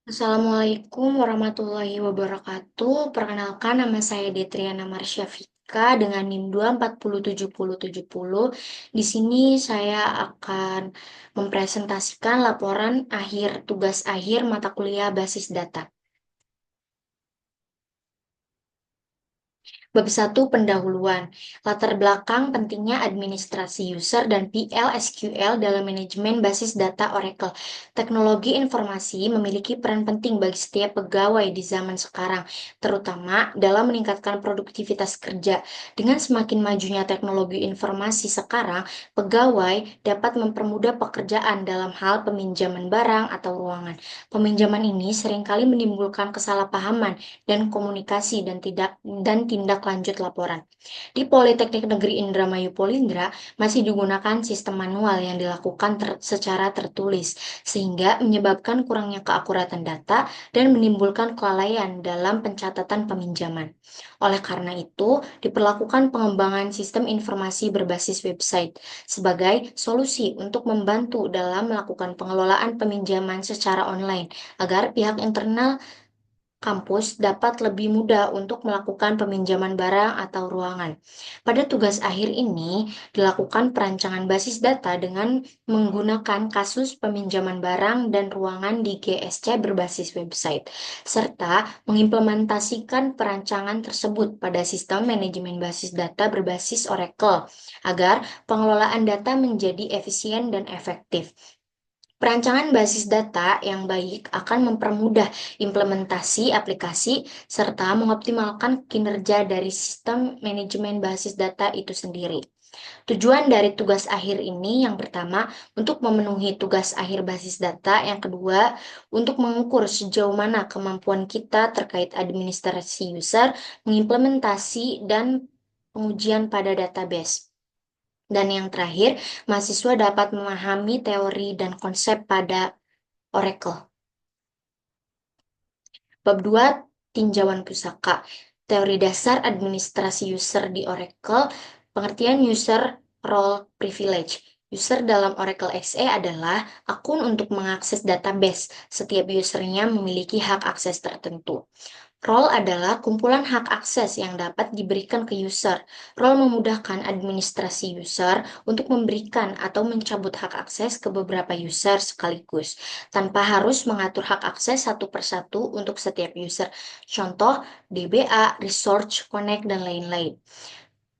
Assalamualaikum warahmatullahi wabarakatuh. Perkenalkan, nama saya Detriana Marsyafika dengan NIM 2407070. Di sini saya akan mempresentasikan laporan akhir tugas akhir mata kuliah basis data. Bab 1 Pendahuluan. Latar belakang pentingnya administrasi user dan PL/SQL dalam manajemen basis data Oracle. Teknologi informasi memiliki peran penting bagi setiap pegawai di zaman sekarang, terutama dalam meningkatkan produktivitas kerja. Dengan semakin majunya teknologi informasi sekarang, pegawai dapat mempermudah pekerjaan dalam hal peminjaman barang atau ruangan. Peminjaman ini seringkali menimbulkan kesalahpahaman dan komunikasi dan tindak lanjut laporan. Di Politeknik Negeri Indramayu Polindra masih digunakan sistem manual yang dilakukan secara tertulis, sehingga menyebabkan kurangnya keakuratan data dan menimbulkan kelalaian dalam pencatatan peminjaman. Oleh karena itu, diperlakukan pengembangan sistem informasi berbasis website sebagai solusi untuk membantu dalam melakukan pengelolaan peminjaman secara online agar pihak internal kampus dapat lebih mudah untuk melakukan peminjaman barang atau ruangan. Pada tugas akhir ini, dilakukan perancangan basis data dengan menggunakan kasus peminjaman barang dan ruangan di GSC berbasis website, serta mengimplementasikan perancangan tersebut pada sistem manajemen basis data berbasis Oracle, agar pengelolaan data menjadi efisien dan efektif. Perancangan basis data yang baik akan mempermudah implementasi aplikasi serta mengoptimalkan kinerja dari sistem manajemen basis data itu sendiri. Tujuan dari tugas akhir ini yang pertama untuk memenuhi tugas akhir basis data, yang kedua untuk mengukur sejauh mana kemampuan kita terkait administrasi user, mengimplementasi dan pengujian pada database. Dan yang terakhir, mahasiswa dapat memahami teori dan konsep pada Oracle. Bab 2 Tinjauan pusaka. Teori dasar administrasi user di Oracle, pengertian user role privilege. User dalam Oracle XE adalah akun untuk mengakses database. Setiap usernya memiliki hak akses tertentu. Role adalah kumpulan hak akses yang dapat diberikan ke user. Role memudahkan administrasi user untuk memberikan atau mencabut hak akses ke beberapa user sekaligus, tanpa harus mengatur hak akses satu persatu untuk setiap user. Contoh, DBA, Research, Connect, dan lain-lain.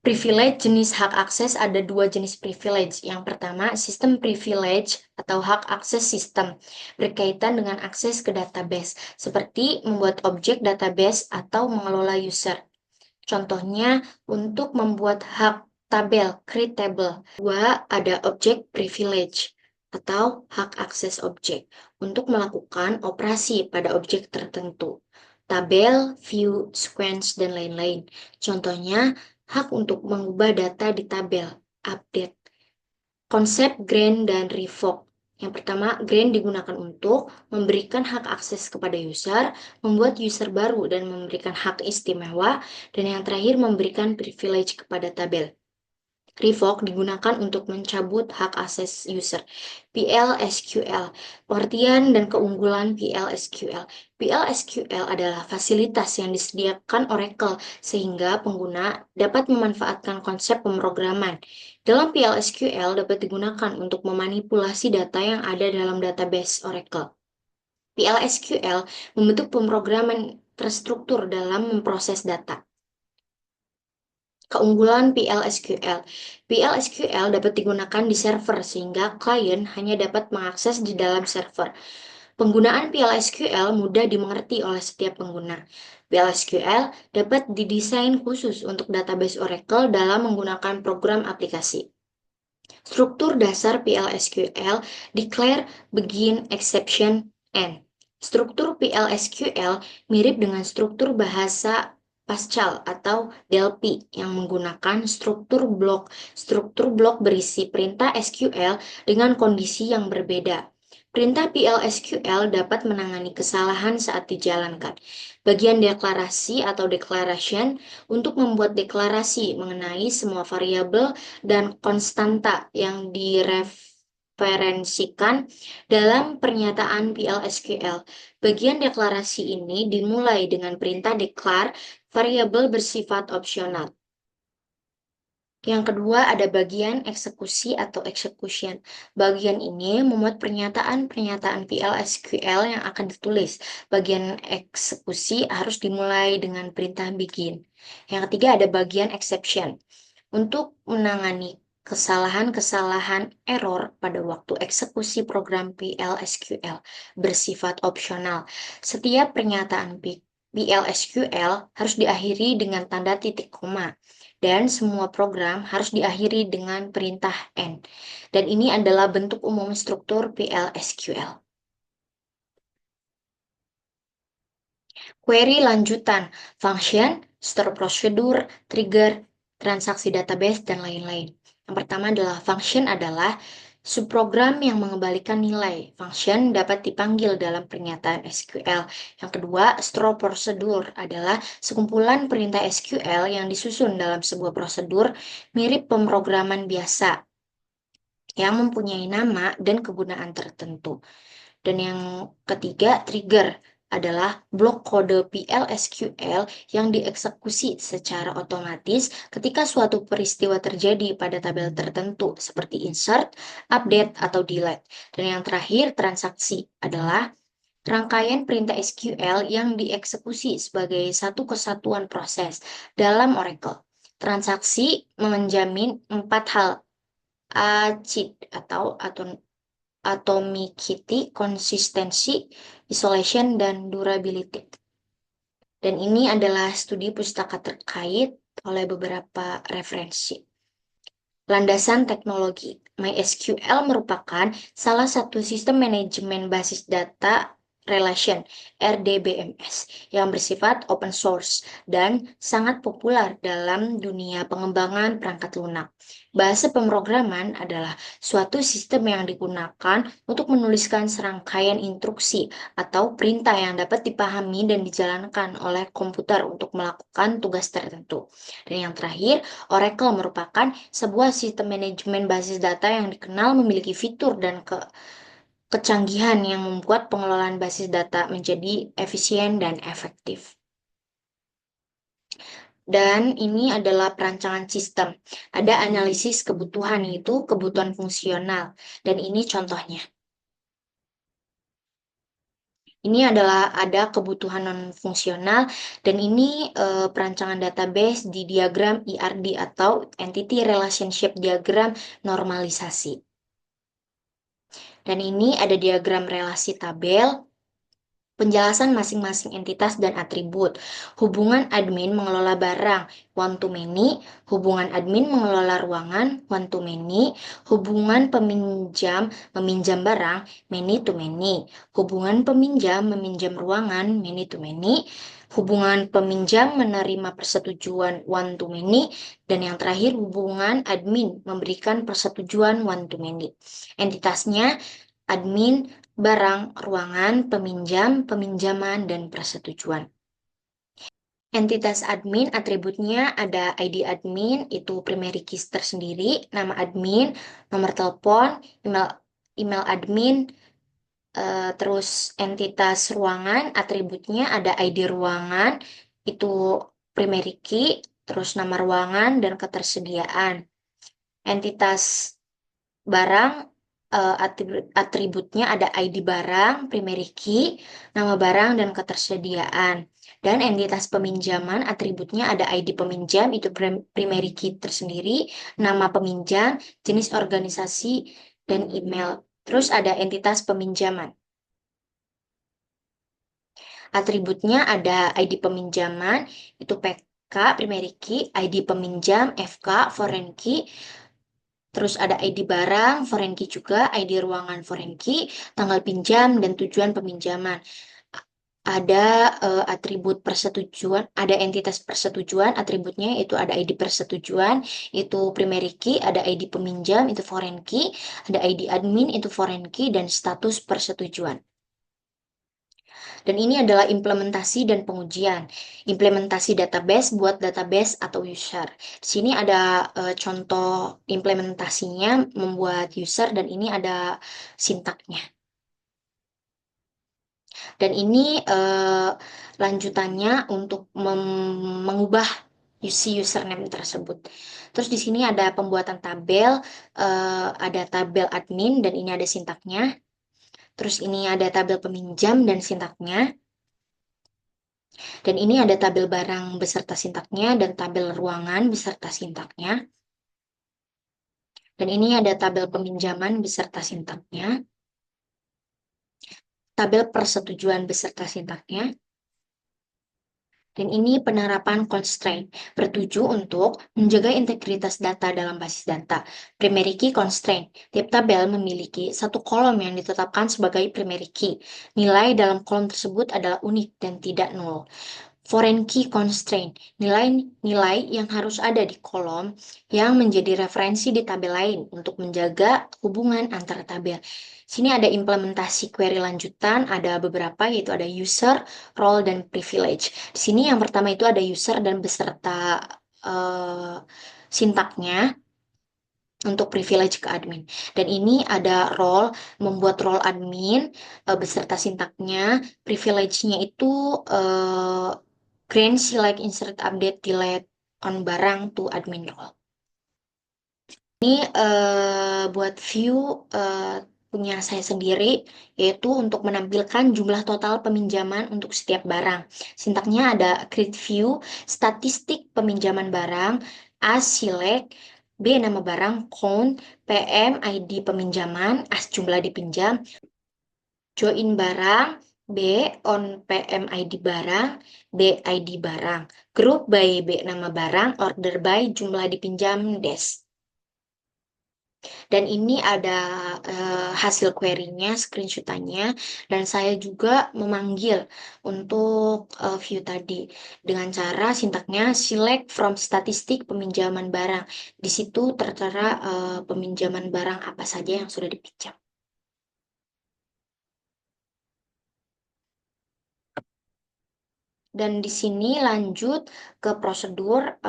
Privilege jenis hak akses, ada dua jenis privilege. Yang pertama, sistem privilege atau hak akses sistem berkaitan dengan akses ke database, seperti membuat objek database atau mengelola user. Contohnya, untuk membuat hak tabel, create table. Dua, ada object privilege atau hak akses objek untuk melakukan operasi pada objek tertentu. Tabel, view, sequence, dan lain-lain. Contohnya, hak untuk mengubah data di tabel, update. Konsep grant dan revoke. Yang pertama, grant digunakan untuk memberikan hak akses kepada user, membuat user baru dan memberikan hak istimewa, dan yang terakhir memberikan privilege kepada tabel. Revoke digunakan untuk mencabut hak akses user. PL/SQL. Pengertian dan keunggulan PL/SQL. PL/SQL adalah fasilitas yang disediakan Oracle sehingga pengguna dapat memanfaatkan konsep pemrograman. Dalam PL/SQL dapat digunakan untuk memanipulasi data yang ada dalam database Oracle. PL/SQL membentuk pemrograman terstruktur dalam memproses data. Keunggulan PL/SQL. PL/SQL dapat digunakan di server sehingga klien hanya dapat mengakses di dalam server. Penggunaan PL/SQL mudah dimengerti oleh setiap pengguna. PL/SQL dapat didesain khusus untuk database Oracle dalam menggunakan program aplikasi. Struktur dasar PL/SQL, declare, begin, exception, end. Struktur PL/SQL mirip dengan struktur bahasa Pascal atau Delphi yang menggunakan struktur blok. Struktur blok berisi perintah SQL dengan kondisi yang berbeda. Perintah PL/SQL dapat menangani kesalahan saat dijalankan. Bagian deklarasi atau declaration untuk membuat deklarasi mengenai semua variabel dan konstanta yang direferensikan direferensikan dalam pernyataan PL/SQL. Bagian deklarasi ini dimulai dengan perintah declare variabel bersifat opsional. Yang kedua ada bagian eksekusi atau execution. Bagian ini memuat pernyataan-pernyataan PL/SQL yang akan ditulis. Bagian eksekusi harus dimulai dengan perintah begin. Yang ketiga ada bagian exception. Untuk menangani kesalahan-kesalahan error pada waktu eksekusi program PL/SQL bersifat opsional, setiap pernyataan PL/SQL harus diakhiri dengan tanda titik koma, dan semua program harus diakhiri dengan perintah N. Dan ini adalah bentuk umum struktur PL/SQL. Query lanjutan, function, store prosedur, trigger, transaksi database, dan lain-lain. Yang pertama adalah function adalah subprogram yang mengembalikan nilai. Function dapat dipanggil dalam pernyataan SQL. Yang kedua, store prosedur adalah sekumpulan perintah SQL yang disusun dalam sebuah prosedur mirip pemrograman biasa yang mempunyai nama dan kegunaan tertentu. Dan yang ketiga, trigger adalah blok kode PL/SQL yang dieksekusi secara otomatis ketika suatu peristiwa terjadi pada tabel tertentu seperti insert, update, atau delete. Dan yang terakhir, transaksi adalah rangkaian perintah SQL yang dieksekusi sebagai satu kesatuan proses dalam Oracle. Transaksi menjamin 4 hal: ACID atau atomicity, konsistensi, isolation, dan durability. Dan ini adalah studi pustaka terkait oleh beberapa referensi. Landasan teknologi. MySQL merupakan salah satu sistem manajemen basis data relation (RDBMS) yang bersifat open source dan sangat populer dalam dunia pengembangan perangkat lunak. Bahasa pemrograman adalah suatu sistem yang digunakan untuk menuliskan serangkaian instruksi atau perintah yang dapat dipahami dan dijalankan oleh komputer untuk melakukan tugas tertentu. Dan yang terakhir, Oracle merupakan sebuah sistem manajemen basis data yang dikenal memiliki fitur dan kecanggihan yang membuat pengelolaan basis data menjadi efisien dan efektif. Dan ini adalah perancangan sistem. Ada analisis kebutuhan, yaitu kebutuhan fungsional. Dan ini contohnya. Ini adalah ada kebutuhan non-fungsional, dan ini perancangan database di diagram ERD atau Entity Relationship Diagram normalisasi. Dan ini ada diagram relasi tabel, penjelasan masing-masing entitas dan atribut, hubungan admin mengelola barang, one to many, hubungan admin mengelola ruangan, one to many, hubungan peminjam meminjam barang, many to many, hubungan peminjam meminjam ruangan, many to many, hubungan peminjam menerima persetujuan, one to many, dan yang terakhir hubungan admin memberikan persetujuan, one to many. Entitasnya admin, barang, ruangan, peminjam, peminjaman, dan persetujuan. Entitas admin, atributnya ada ID admin, itu primary keys tersendiri, nama admin, nomor telepon, email admin, terus entitas ruangan, atributnya ada ID ruangan, itu primary key, terus nama ruangan, dan ketersediaan. Entitas barang, atributnya ada ID barang, primary key, nama barang, dan ketersediaan. Dan entitas peminjaman, atributnya ada ID peminjam, itu primary key tersendiri, nama peminjam, jenis organisasi, dan email. Terus ada entitas peminjaman. Atributnya ada ID peminjaman, itu PK, primary key, ID peminjam, FK, foreign key. Terus ada ID barang, foreign key juga, ID ruangan, foreign key, tanggal pinjam, dan tujuan peminjaman. Ada atribut persetujuan, ada entitas persetujuan, atributnya itu ada ID persetujuan, itu primary key, ada ID peminjam, itu foreign key, ada ID admin, itu foreign key, dan status persetujuan. Dan ini adalah implementasi dan pengujian. Implementasi database buat database atau user. Di sini ada contoh implementasinya membuat user dan ini ada sintaknya. Dan ini lanjutannya untuk mengubah si username tersebut. Terus di sini ada pembuatan tabel, ada tabel admin dan ini ada sintaknya. Terus ini ada tabel peminjam dan sintaknya. Dan ini ada tabel barang beserta sintaknya dan tabel ruangan beserta sintaknya. Dan ini ada tabel peminjaman beserta sintaknya. Tabel persetujuan beserta sintaknya. Dan ini penerapan constraint, bertuju untuk menjaga integritas data dalam basis data. Primary key constraint, tiap tabel memiliki satu kolom yang ditetapkan sebagai primary key. Nilai dalam kolom tersebut adalah unik dan tidak nol. Foreign key constraint, nilai-nilai yang harus ada di kolom yang menjadi referensi di tabel lain untuk menjaga hubungan antara tabel. Sini ada implementasi query lanjutan, ada beberapa yaitu ada user, role, dan privilege. Di sini yang pertama itu ada user dan beserta sintaknya untuk privilege ke admin. Dan ini ada role, membuat role admin beserta sintaknya. Privilege-nya itu grant, select, insert, update, delete on barang to admin role. Ini buat view punya saya sendiri, yaitu untuk menampilkan jumlah total peminjaman untuk setiap barang. Sintaknya ada create view, statistik peminjaman barang, A select, B nama barang, count, PM ID peminjaman, as jumlah dipinjam, join barang, B on PM ID barang, B ID barang, group by B nama barang, order by jumlah dipinjam, dash. Dan ini ada hasil query-nya, screenshot-nya, dan saya juga memanggil untuk view tadi dengan cara sintaknya select from statistik peminjaman barang. Di situ tertera peminjaman barang apa saja yang sudah dipinjam. Dan di sini lanjut ke prosedur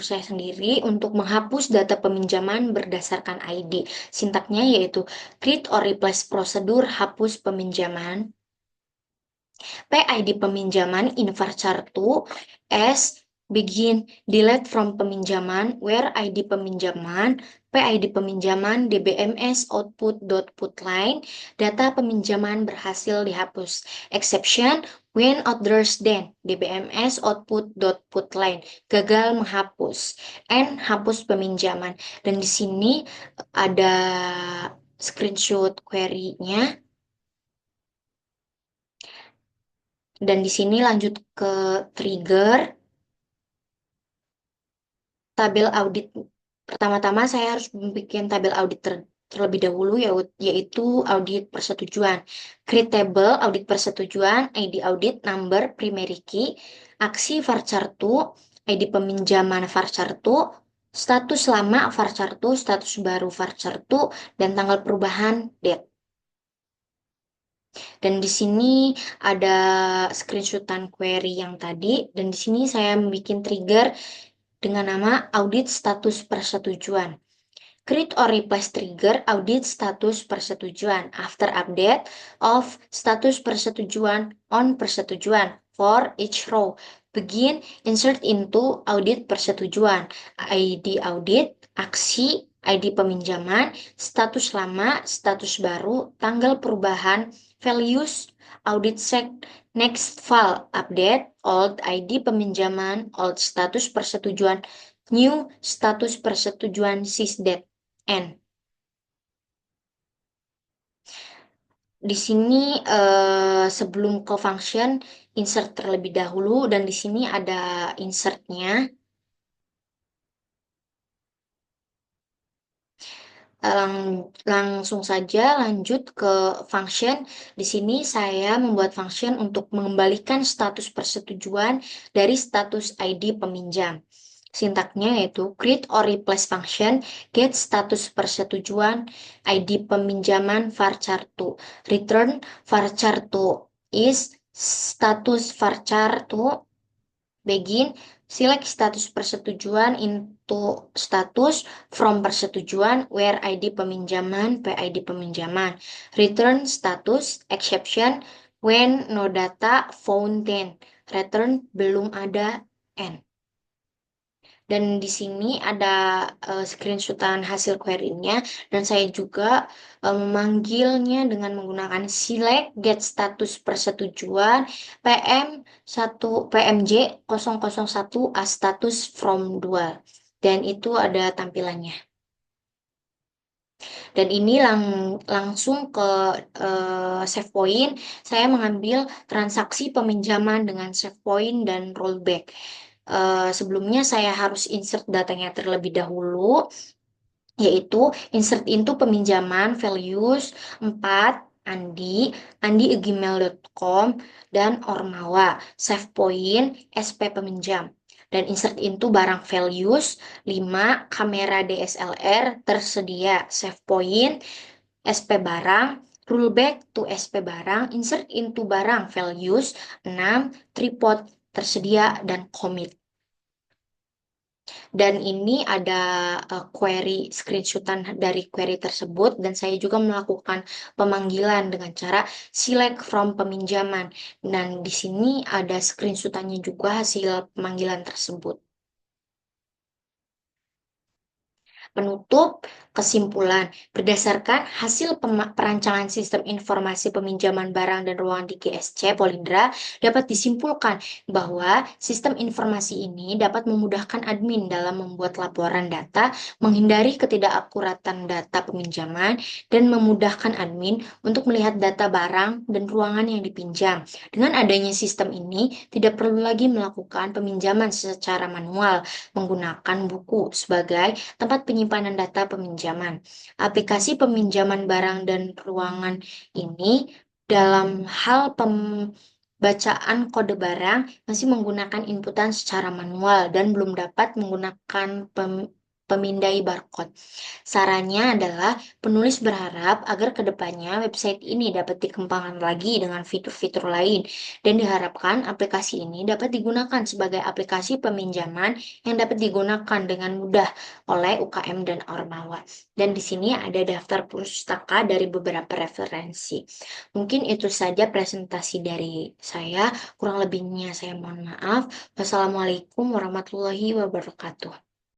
saya sendiri untuk menghapus data peminjaman berdasarkan ID. Sintaknya yaitu create or replace prosedur hapus peminjaman. PID peminjaman in varchar 2 as begin delete from peminjaman where ID peminjaman PID peminjaman DBMS output.putLine data peminjaman berhasil dihapus exception when others then DBMS output.putLine gagal menghapus and hapus peminjaman. Dan di sini ada screenshot query-nya. Dan di sini lanjut ke trigger tabel audit. Pertama-tama saya harus membuat tabel audit terlebih dahulu yaitu audit persetujuan. Create table audit persetujuan, ID audit, number, primary key, aksi varchar 2, ID peminjaman varchar 2, status lama varchar 2, status baru varchar 2, dan tanggal perubahan date. Dan di sini ada screenshotan query yang tadi, dan di sini saya membuat trigger dengan nama audit status persetujuan. Create or replace trigger audit status persetujuan after update of status persetujuan on persetujuan for each row. Begin insert into audit persetujuan. ID audit, aksi, ID peminjaman, status lama, status baru, tanggal perubahan, values, audit set, next file, update, old ID peminjaman, old status persetujuan, new status persetujuan sysdate. N. Di sini sebelum ke function insert terlebih dahulu dan di sini ada insertnya. Langsung saja lanjut ke function. Di sini saya membuat function untuk mengembalikan status persetujuan dari status ID peminjam. Sintaknya yaitu create or replace function get status persetujuan ID peminjaman varchar 2. Return varchar 2 is status varchar tuh begin, select status persetujuan into status from persetujuan where ID peminjaman, PID peminjaman. Return status exception when no data found then. Return belum ada N. Dan di sini ada screenshotan hasil query-nya dan saya juga memanggilnya dengan menggunakan select get status persetujuan PMJ 001 a status from dual. Dan itu ada tampilannya. Dan ini langsung ke save point. Saya mengambil transaksi peminjaman dengan save point dan rollback. Sebelumnya saya harus insert datanya terlebih dahulu, yaitu insert into peminjaman values 4 andi@gmail.com dan ormawa save point sp peminjam, dan insert into barang values 5 kamera DSLR tersedia save point sp barang rollback to sp barang insert into barang values 6 tripod tersedia dan commit. Dan ini ada query screenshotan dari query tersebut dan saya juga melakukan pemanggilan dengan cara select from peminjaman. Dan di sini ada screenshotannya juga hasil pemanggilan tersebut. Penutup, kesimpulan, berdasarkan hasil perancangan sistem informasi peminjaman barang dan ruangan di GSC Polindra, dapat disimpulkan bahwa sistem informasi ini dapat memudahkan admin dalam membuat laporan data, menghindari ketidakakuratan data peminjaman, dan memudahkan admin untuk melihat data barang dan ruangan yang dipinjam. Dengan adanya sistem ini, tidak perlu lagi melakukan peminjaman secara manual menggunakan buku sebagai tempat penyimpanan data peminjaman. Aplikasi peminjaman barang dan ruangan ini dalam hal pembacaan kode barang masih menggunakan inputan secara manual dan belum dapat menggunakan pemindai barcode. Sarannya adalah penulis berharap agar kedepannya website ini dapat dikembangkan lagi dengan fitur-fitur lain dan diharapkan aplikasi ini dapat digunakan sebagai aplikasi peminjaman yang dapat digunakan dengan mudah oleh UKM dan Ormawa. Dan di sini ada daftar pustaka dari beberapa referensi. Mungkin itu saja presentasi dari saya. Kurang lebihnya saya mohon maaf. Wassalamualaikum warahmatullahi wabarakatuh.